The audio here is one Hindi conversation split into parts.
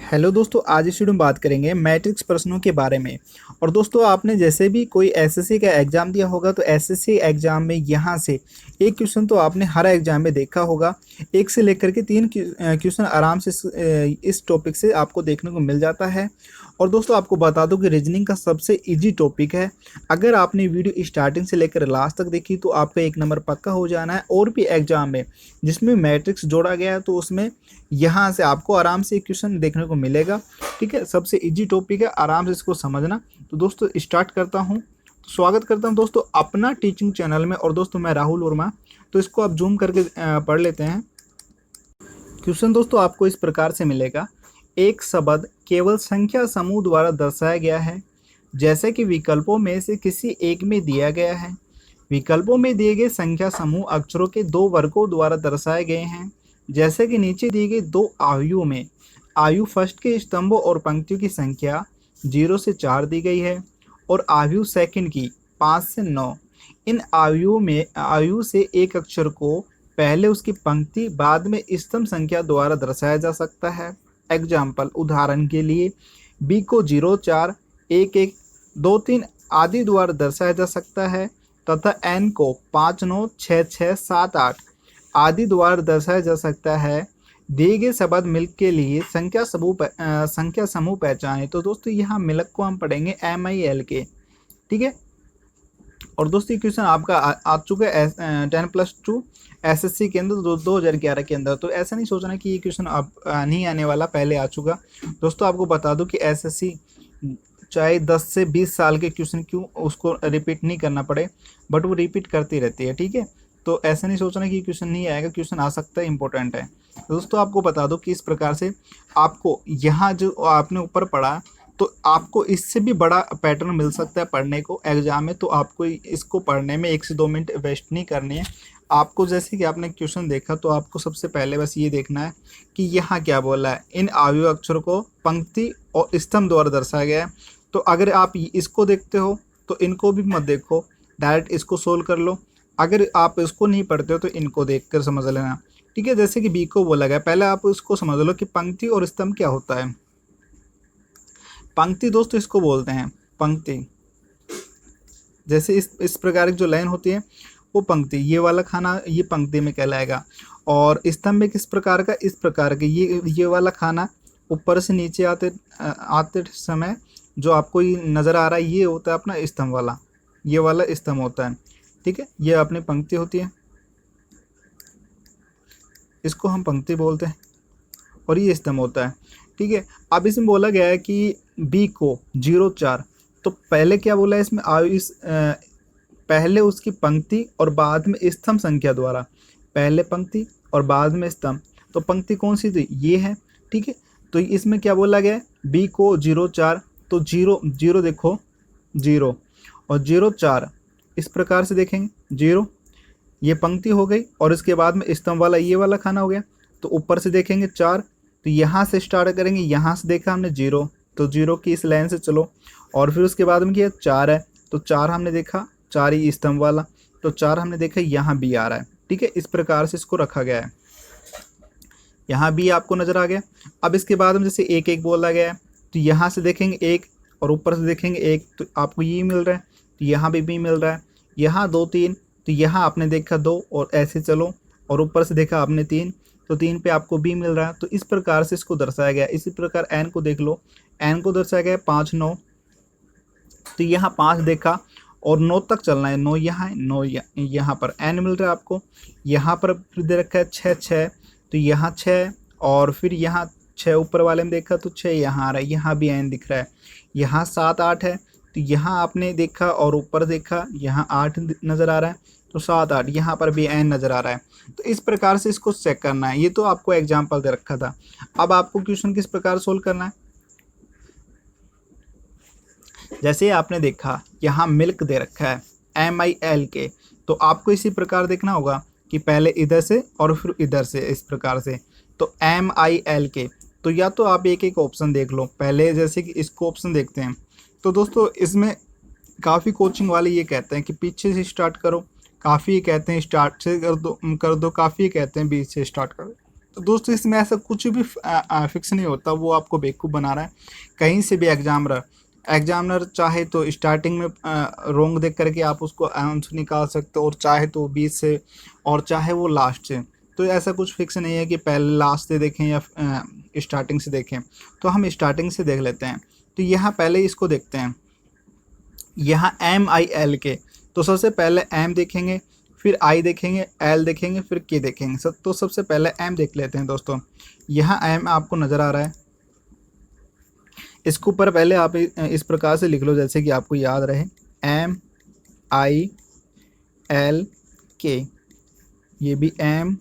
हेलो दोस्तों, आज इस वीडियो में बात करेंगे मैट्रिक्स प्रश्नों के बारे में। और दोस्तों, आपने जैसे भी कोई एसएससी का एग्ज़ाम दिया होगा तो एसएससी एग्ज़ाम में यहाँ से एक क्वेश्चन तो आपने हर एग्ज़ाम में देखा होगा। एक से लेकर के तीन क्वेश्चन आराम से इस टॉपिक से आपको देखने को मिल जाता है। और दोस्तों, आपको बता दूं कि रीजनिंग का सबसे इजी टॉपिक है। अगर आपने वीडियो स्टार्टिंग से लेकर लास्ट तक देखी तो आपका एक नंबर पक्का हो जाना है। और भी एग्ज़ाम में जिसमें मैट्रिक्स जोड़ा गया है तो उसमें यहाँ से आपको आराम से क्वेश्चन देखने को मिलेगा। ठीक है, सबसे इजी टॉपिक है, आराम से इसको समझना। तो दोस्तों स्टार्ट करता हूँ। तो स्वागत करता हूँ दोस्तों अपना टीचिंग चैनल में। और दोस्तों मैं राहुल वर्मा। तो इसको आप जूम करके पढ़ लेते हैं। क्वेश्चन दोस्तों आपको इस प्रकार से मिलेगा। एक शब्द केवल संख्या समूह द्वारा दर्शाया गया है, जैसे कि विकल्पों में से किसी एक में दिया गया है। विकल्पों में दिए गए संख्या समूह अक्षरों के दो वर्गों द्वारा दर्शाए गए हैं, जैसे कि नीचे दिए गए दो आयुओं में आयु फर्स्ट के स्तंभों और पंक्तियों की संख्या 0 से 4 दी गई है और आयु सेकंड की 5 से 9। इन आयुओं में आयु से एक अक्षर को पहले उसकी पंक्ति बाद में स्तंभ संख्या द्वारा दर्शाया जा सकता है। एग्जाम्पल, उदाहरण के लिए बी को 0, 4, 1, 1, 2, 3 आदि द्वारा दर्शाया जा सकता है तथा एन को 5, 9, 6, 6, 7, 8 आदि द्वारा दर्शाया जा सकता है। दिए गए शब्द मिल्क के लिए संख्या समूह पहचाने। तो दोस्तों यहाँ मिल्क को हम पढ़ेंगे MILK। ठीक है। और दोस्तों ये क्वेश्चन आपका आ चुका है 10+2 एसएससी के अंदर 2011 के अंदर। तो ऐसा नहीं सोचना कि ये क्वेश्चन अब नहीं आने वाला, पहले आ चुका। दोस्तों आपको बता दूं कि एसएससी चाहे 10 से 20 साल के क्वेश्चन क्यों उसको रिपीट नहीं करना पड़े, बट वो रिपीट करती रहती है। ठीक है, तो ऐसा नहीं सोचना कि क्वेश्चन नहीं आएगा, क्वेश्चन आ सकता है, इंपॉर्टेंट है। दोस्तों आपको बता दो कि इस प्रकार से आपको यहाँ जो आपने ऊपर पढ़ा तो आपको इससे भी बड़ा पैटर्न मिल सकता है पढ़ने को एग्जाम में। तो आपको इसको पढ़ने में 1 से 2 मिनट वेस्ट नहीं करनी है। आपको जैसे कि आपने क्वेश्चन देखा तो आपको सबसे पहले बस ये देखना है कि यहाँ क्या बोला है। इन आयु अक्षरों को पंक्ति और स्तंभ द्वारा दर्शाया गया है। तो अगर आप इसको देखते हो तो इनको भी मत देखो, डायरेक्ट इसको सोल्व कर लो। अगर आप इसको नहीं पढ़ते हो तो इनको देख कर समझ लेना। ठीक है, जैसे कि बी को बोला गया, पहले आप उसको समझ लो कि पंक्ति और स्तंभ क्या होता है। पंक्ति दोस्तों इसको बोलते हैं पंक्ति। जैसे इस प्रकार की जो लाइन होती है वो पंक्ति, ये वाला खाना ये पंक्ति में कहलाएगा। और स्तंभ में किस प्रकार का, इस प्रकार के ये वाला खाना ऊपर से नीचे आते समय जो आपको ये नज़र आ रहा है ये होता है अपना स्तंभ वाला, ये वाला स्तंभ होता है। ठीक है, ये अपनी पंक्ति होती है, इसको हम पंक्ति बोलते हैं, और ये स्तंभ होता है। ठीक है, अब इसमें बोला गया है कि बी को 0, 4, तो पहले क्या बोला है इसमें आयु पहले उसकी पंक्ति और बाद में स्तंभ संख्या द्वारा, पहले पंक्ति और बाद में स्तंभ। तो पंक्ति कौन सी थी, ये है। ठीक है, तो इसमें क्या बोला गया है, बी को 0, 4, तो 0, 0 देखो 0 और 0, 4 इस प्रकार से देखेंगे। 0 ये पंक्ति हो गई और इसके बाद में स्तंभ वाला ये वाला खाना हो गया। तो ऊपर से देखेंगे 4, तो यहाँ से स्टार्ट करेंगे, यहाँ से देखा हमने 0, तो 0 की इस लाइन से चलो। और फिर उसके बाद में क्या 4 है, तो 4 हमने देखा, 4 ही स्तंभ वाला, तो 4 हमने देखा यहाँ भी आ रहा है। ठीक है, इस प्रकार से इसको रखा गया है। यहाँ भी आपको नज़र आ गया। अब इसके बाद में जैसे 1, 1 बोला गया है, तो यहाँ से देखेंगे 1 और ऊपर से देखेंगे 1, तो आपको ये मिल रहा है। तो यहाँ भी मिल रहा है। यहाँ 2, 3, तो यहाँ आपने देखा 2 और ऐसे चलो, और ऊपर से देखा आपने 3, तो 3 पे आपको बी मिल रहा है। तो इस प्रकार से इसको दर्शाया गया। इसी प्रकार एन को देख लो, एन को दर्शाया गया 5, 9, तो यहाँ 5 देखा और 9 तक चलना है। 9 यहाँ है, 9 यहाँ पर एन मिल रहा है आपको। यहाँ पर फिर दे रखा है 6, 6, तो यहाँ 6 और फिर यहाँ 6 ऊपर वाले में देखा तो 6 यहाँ आ रहा है, यहाँ भी एन दिख रहा है। यहाँ 7, 8 है, तो यहाँ आपने देखा और ऊपर देखा यहाँ 8 नज़र आ रहा है, तो 7, 8 यहाँ पर भी एन नज़र आ रहा है। तो इस प्रकार से इसको चेक करना है। ये तो आपको एग्जाम्पल दे रखा था। अब आपको क्वेश्चन किस प्रकार सोल्व करना है, जैसे आपने देखा यहाँ मिल्क दे रखा है MILK, तो आपको इसी प्रकार देखना होगा कि पहले इधर से और फिर इधर से, इस प्रकार से। तो MILK, तो या तो आप एक एक ऑप्शन देख लो। पहले जैसे कि इसको ऑप्शन देखते हैं, तो दोस्तों इसमें काफ़ी कोचिंग वाले ये कहते हैं कि पीछे से स्टार्ट करो, काफ़ी कहते हैं स्टार्ट से कर दो, काफ़ी कहते हैं बीच से स्टार्ट करो। तो दोस्तों इसमें ऐसा कुछ भी फिक्स नहीं होता, वो आपको बेवकूफ़ बना रहा है। कहीं से भी एग्जामिनर चाहे तो स्टार्टिंग में रोंग देख करके आप उसको आंसर निकाल सकते हो, और चाहे तो बीच से, और चाहे वो लास्ट से। तो ऐसा कुछ फिक्स नहीं है कि पहले लास्ट से देखें या स्टार्टिंग से देखें। तो हम स्टार्टिंग से देख लेते हैं। तो यहाँ पहले इसको देखते हैं, यहाँ MIL के। तो सबसे पहले M देखेंगे, फिर I देखेंगे, L देखेंगे, फिर K देखेंगे। तो सबसे पहले M देख लेते हैं दोस्तों। यहाँ M आपको नज़र आ रहा है, इसके ऊपर पहले आप इस प्रकार से लिख लो जैसे कि आपको याद रहे, MIL K। ये भी MIL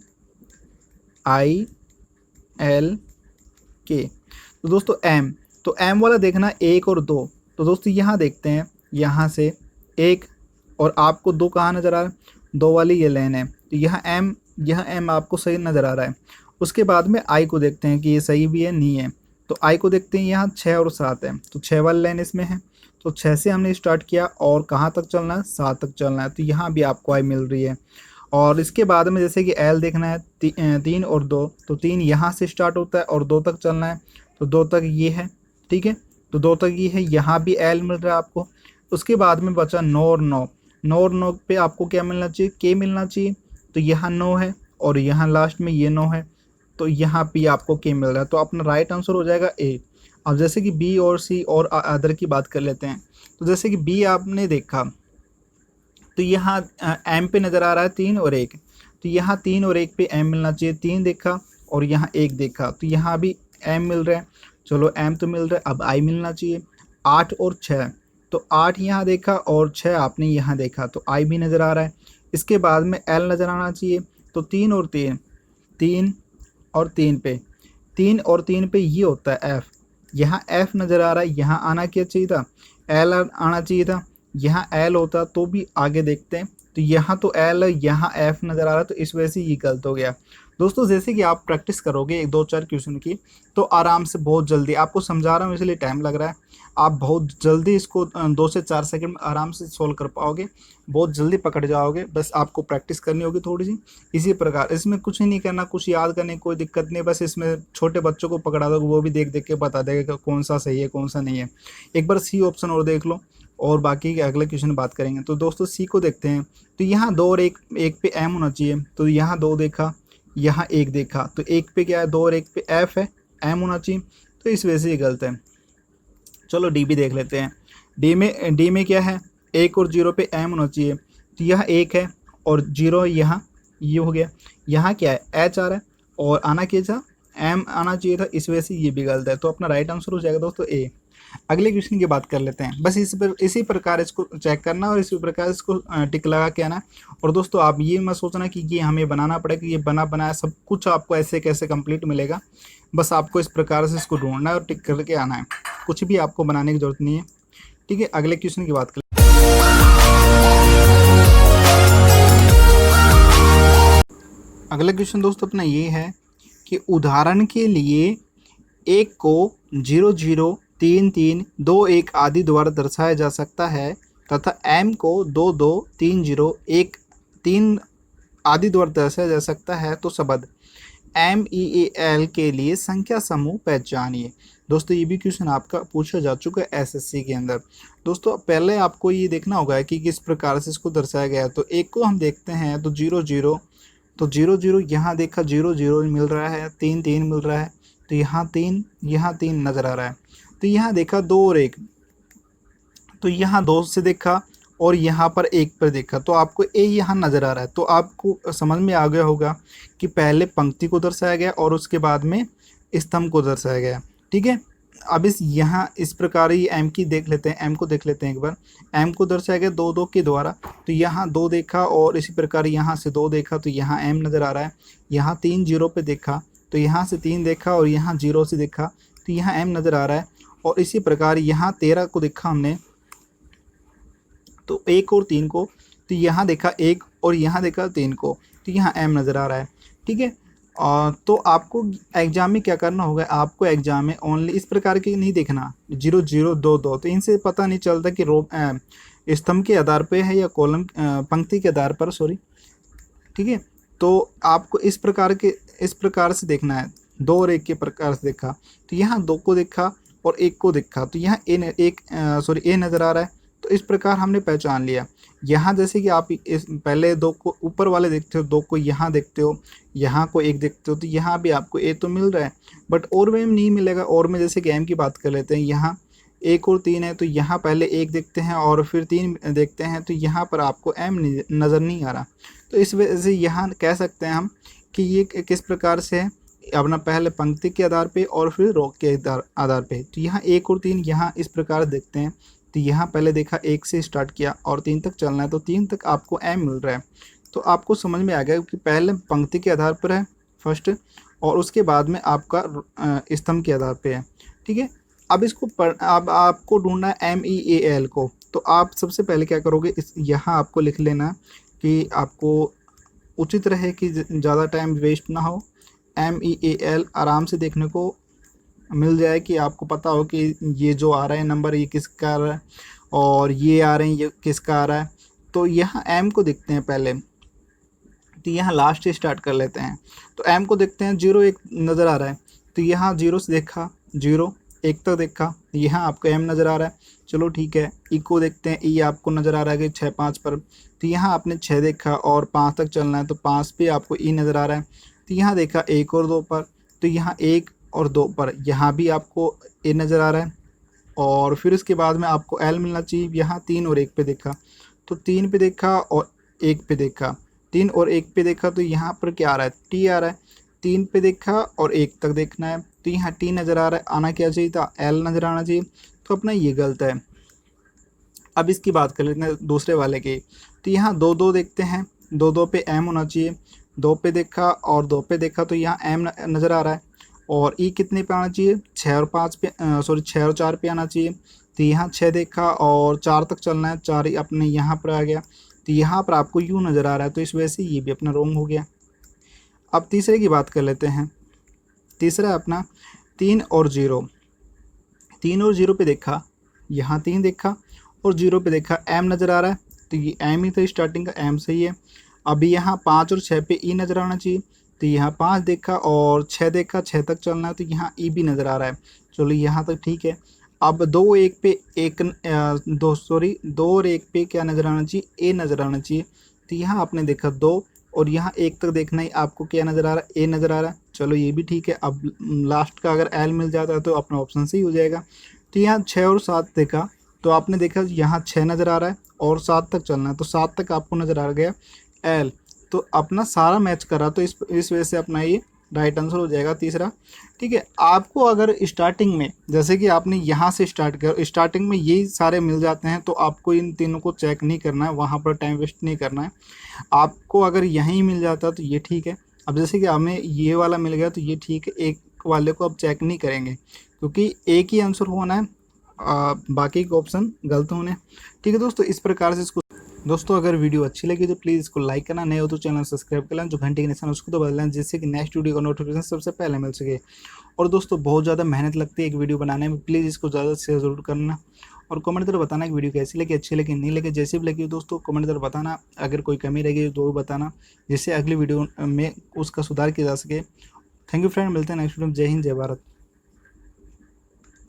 K। तो दोस्तों तो M वाला देखना 1 और 2। तो दोस्तों यहाँ देखते हैं, यहाँ से 1 और आपको 2 कहाँ नज़र आ रहा है, 2 वाली ये लाइन है। तो यह M आपको सही नज़र आ रहा है। उसके बाद में I को देखते हैं कि ये सही भी है नहीं है। तो I को देखते हैं, यहाँ 6 और 7 है, तो 6 वाली लाइन इसमें है। तो 6 से हमने स्टार्ट किया और कहाँ तक चलना है, 7 तक चलना है। तो यहाँ भी आपको I मिल रही है। और इसके बाद में जैसे कि L देखना है, 3 और 2। तो 3 यहाँ से स्टार्ट होता है और 2 तक चलना है। तो 2 तक ये है, ठीक है। तो 2 तक ये है, यहाँ भी L मिल रहा है आपको। उसके बाद में बचा 9 और 9। 9 और 9 पे आपको क्या मिलना चाहिए, K मिलना चाहिए। तो यहाँ 9 है और यहाँ लास्ट में ये 9 है। तो यहाँ पे आपको K मिल रहा है। तो अपना राइट आंसर हो जाएगा A। अब जैसे कि B और C और अदर की बात कर लेते हैं। तो जैसे कि B आपने देखा, तो यहाँ M पे नज़र आ रहा है 3 और 1। तो यहाँ 3 और 1 पे M मिलना चाहिए। 3 देखा और यहाँ 1 देखा, तो यहाँ भी M मिल रहा है। चलो M तो मिल रहा है, अब I मिलना चाहिए। 8 और 6, तो 8 यहाँ देखा और 6 आपने यहाँ देखा, तो I भी नज़र आ रहा है। इसके बाद में L नज़र आना चाहिए। तो 3 और 3, 3 और 3 पे, 3 और 3 पे ये होता है F। यहाँ F नज़र आ रहा है, यहाँ आना क्या चाहिए था, L आना चाहिए था। यहाँ L होता तो भी आगे देखते हैं। तो यहाँ तो L है, यहाँ F नज़र आ रहा है, तो इस वजह से ये गलत हो गया। दोस्तों जैसे कि आप प्रैक्टिस करोगे 1-2-4 क्वेश्चन की, तो आराम से बहुत जल्दी, आपको समझा रहा हूँ इसलिए टाइम लग रहा है, आप बहुत जल्दी इसको 2 से 4 सेकंड में आराम से सोल्व कर पाओगे, बहुत जल्दी पकड़ जाओगे। बस आपको प्रैक्टिस करनी होगी थोड़ी सी। इसी प्रकार इसमें कुछ ही नहीं करना, कुछ याद करने की कोई दिक्कत नहीं। बस इसमें छोटे बच्चों को पकड़ा दो, वो भी देख देख के बता देगा कि कौन सा सही है कौन सा नहीं है। एक बार C ऑप्शन और देख लो, और बाकी के अगले क्वेश्चन बात करेंगे। तो दोस्तों C को देखते हैं। तो यहाँ 2 और 1 पे M होना चाहिए। तो यहाँ 2 देखा, यहाँ 1 देखा, तो 1 पे क्या है, 2 और 1 पे F है, M होना चाहिए। तो इस वजह से ये गलत है। चलो D भी देख लेते हैं। D में क्या है, 1 और 0 पे M होना चाहिए। तो यह 1 है और 0 यहाँ ये हो गया। यहाँ क्या है, H आ रहा है और आना क्या था, M आना चाहिए था, इस वजह से ये भी गलत है। तो अपना राइट आंसर हो जाएगा दोस्तों A। अगले क्वेश्चन की बात कर लेते हैं। बस इसी प्रकार इसको चेक करना और इसी प्रकार इसको टिक लगा के आना। और दोस्तों आप ये मत सोचना कि ये हमें बनाना पड़ेगा, ये बना बनाया सब कुछ आपको ऐसे कैसे कंप्लीट मिलेगा। बस आपको इस प्रकार से इसको ढूंढना है और टिक करके आना है, कुछ भी आपको बनाने की जरूरत नहीं है, ठीक है। अगले क्वेश्चन की बात कर, अगला क्वेश्चन दोस्तों अपना ये है कि उदाहरण के लिए 1 को 0 0 3 3 2 1 आदि द्वारा दर्शाया जा सकता है तथा M को 2 2 3 0 1 3 आदि द्वारा दर्शाया जा सकता है। तो शब्द MEAL के लिए संख्या समूह पहचानिए। दोस्तों ये भी क्वेश्चन आपका पूछा जा चुका है SSC के अंदर। दोस्तों पहले आपको ये देखना होगा कि किस प्रकार से इसको दर्शाया गया है। तो 1 को हम देखते हैं, तो 0 0, तो 0 0 यहाँ देखा 0 0 मिल रहा है, 3 3 मिल रहा है, तो यहाँ 3 नज़र आ रहा है। तो यहाँ देखा 2 और 1, तो यहाँ 2 से देखा और यहाँ पर 1 पर देखा, तो आपको A यहाँ नज़र आ रहा है। तो आपको समझ में आ गया होगा कि पहले पंक्ति को दर्शाया गया और उसके बाद में स्तंभ को दर्शाया गया, ठीक है। अब यहाँ इस प्रकार ही M को देख लेते हैं एक बार। M को दर्शाया गया 2 2 के द्वारा। तो यहाँ 2 देखा और इसी प्रकार यहाँ से 2 देखा, तो यहाँ M नज़र आ रहा है। यहाँ 3 0 पे देखा, तो यहाँ से 3 देखा और यहाँ 0 से देखा, तो यहाँ M नज़र आ रहा है। और इसी प्रकार यहाँ 13 को देखा हमने, तो 1 और 3 को, तो यहाँ देखा 1 और यहाँ देखा 3 को, तो यहाँ M नज़र आ रहा है, ठीक है। तो आपको एग्जाम में क्या करना होगा, आपको एग्जाम में ओनली इस प्रकार के नहीं देखना 0 0 2 2, तो इनसे पता नहीं चलता कि रो स्तंभ के आधार पे है या कॉलम पंक्ति के आधार पर, सॉरी, ठीक है। तो आपको इस प्रकार के इस प्रकार से देखना है, 2 और 1 के प्रकार से देखा तो यहाँ 2 को देखा और 1 को देखा तो यहाँ ए नज़र आ रहा है। तो इस प्रकार हमने पहचान लिया। यहाँ जैसे कि आप इस पहले 2 को ऊपर वाले देखते हो, 2 को यहाँ देखते हो, यहाँ को 1 देखते हो, तो यहाँ भी आपको ए तो मिल रहा है, बट और में नहीं मिलेगा। और में जैसे कि एम की बात कर लेते हैं, यहाँ 1 और 3 है तो यहाँ पहले 1 देखते हैं और फिर 3 देखते हैं, तो यहाँ पर आपको एम नज़र नहीं आ रहा। तो इस वजह से यहाँ कह सकते हैं हम कि ये किस प्रकार से है, अपना पहले पंक्ति के आधार पे और फिर रो के आधार पे। तो यहाँ 1 और 3 यहाँ इस प्रकार देखते हैं। तो यहाँ पहले देखा 1 से स्टार्ट किया और 3 तक चलना है, तो 3 तक आपको एम मिल रहा है। तो आपको समझ में आ गया कि पहले पंक्ति के आधार पर है फर्स्ट, और उसके बाद में आपका स्तंभ के आधार पे है। ठीक है, अब इसको अब आपको ढूंढना है MEAL को। तो आप सबसे पहले क्या करोगे, इस यहाँ आपको लिख लेना कि आपको उचित रहे कि ज़्यादा टाइम वेस्ट ना हो। MEAL आराम से देखने को मिल जाए कि आपको पता हो कि ये जो आ रहा है नंबर ये किसका आ रहा है और ये आ रहे हैं ये किसका आ रहा है। तो यहाँ एम को देखते हैं पहले, तो यहाँ लास्ट से स्टार्ट कर लेते हैं। तो एम को देखते हैं, 0 1 नज़र आ रहा है, तो यहाँ 0 से देखा, 0 1 तक देखा, यहाँ आपको एम नज़र आ रहा है, चलो ठीक है। ई को देखते हैं, ई आपको नज़र आ रहा है कि 6 5 पर, तो यहाँ आपने 6 देखा और 5 तक चलना है, तो 5 पे आपको ई नज़र आ रहा है। तो यहाँ देखा 1 और 2 पर, तो यहाँ 1 और 2 पर यहाँ भी आपको ए नज़र आ रहा है। और फिर उसके बाद में आपको एल मिलना चाहिए। यहाँ 3 और 1 पे देखा, तो 3 पे देखा और 1 पे देखा, 3 और 1 पे देखा, तो यहाँ पर क्या आ रहा है, टी आ रहा है। 3 पे देखा और 1 तक देखना है, तो यहाँ टी नज़र आ रहा है, आना क्या चाहिए था, एल नज़र आना चाहिए। तो अपना ये गलत है। अब इसकी बात कर लेते हैं दूसरे वाले की। तो यहाँ 2 2 देखते हैं, 2 2 पे एम होना चाहिए। 2 पे देखा और 2 पे देखा, तो यहाँ एम नज़र आ रहा है। और ई कितने पे आना चाहिए, 6 और 5 पे, 6 और 4 पे आना चाहिए। तो यहाँ 6 देखा और 4 तक चलना है, 4 अपने यहाँ पर आ गया। तो यहाँ पर आपको यू नज़र आ रहा है, तो इस वजह से ये भी अपना रॉन्ग हो गया। अब तीसरे की बात कर लेते हैं। तीसरा अपना 3 और 0। 3 और 0 पे देखा, यहाँ 3 देखा और 0 पे देखा, एम नज़र आ रहा है, तो ये एम ही था, स्टार्टिंग का एम सही है। अभी यहाँ 5 और 6 पे ई नज़र आना चाहिए, तो यहाँ 5 देखा और 6 देखा, 6 तक चलना है, तो यहाँ ई भी नज़र आ रहा है, चलो यहाँ तक ठीक है। अब 2 1 पे 2 और 1 पे क्या नज़र आना चाहिए, ए नज़र आना चाहिए। तो यहाँ आपने देखा 2 और यहाँ 1 तक देखना ही, आपको क्या नज़र आ रहा है, ए नज़र आ रहा है, चलो ये भी ठीक है। अब लास्ट का अगर एल मिल जाता है तो अपना ऑप्शन सही हो जाएगा। तो यहाँ 6 और 7 देखा, तो आपने देखा यहाँ 6 नज़र आ रहा है और 7 तक चलना है, तो 7 तक आपको नज़र आ गया एल। तो अपना सारा मैच करा, तो इस वजह से अपना ये राइट आंसर हो जाएगा तीसरा। ठीक है, आपको अगर स्टार्टिंग में जैसे कि आपने यहाँ से स्टार्ट किया, स्टार्टिंग में यही सारे मिल जाते हैं, तो आपको इन तीनों को चेक नहीं करना है, वहाँ पर टाइम वेस्ट नहीं करना है। आपको अगर यहीं मिल जाता तो ये ठीक है। अब जैसे कि हमें ये वाला मिल गया तो ये ठीक है, एक वाले को अब चेक नहीं करेंगे क्योंकि एक ही आंसर होना है, बाकी के ऑप्शन गलत होने। ठीक है दोस्तों, इस प्रकार से इसको दोस्तों अगर वीडियो अच्छी लगी तो प्लीज़ इसको लाइक करना, नए हो तो चैनल सब्सक्राइब कर लें, जो घंटे के निशान उसको तो बदल लें, जिससे कि नेक्स्ट वीडियो का नोटिफिकेशन सबसे पहले मिल सके। और दोस्तों बहुत ज़्यादा मेहनत लगती है एक वीडियो बनाने में, प्लीज़ इसको ज़्यादा शेयर ज़रूर करना और कमेंट कर बताना कि वीडियो कैसी लगी, अच्छी लगी नहीं लगी, जैसी भी लगी हो दोस्तों कमेंट कर बताना। अगर कोई कमी रहेगी तो वो बताना, जिससे अगली वीडियो में उसका सुधार किया जा सके। थैंक यू फ्रेंड, मिलते हैं नेक्स्ट वीडियो में। जय हिंद, जय भारत।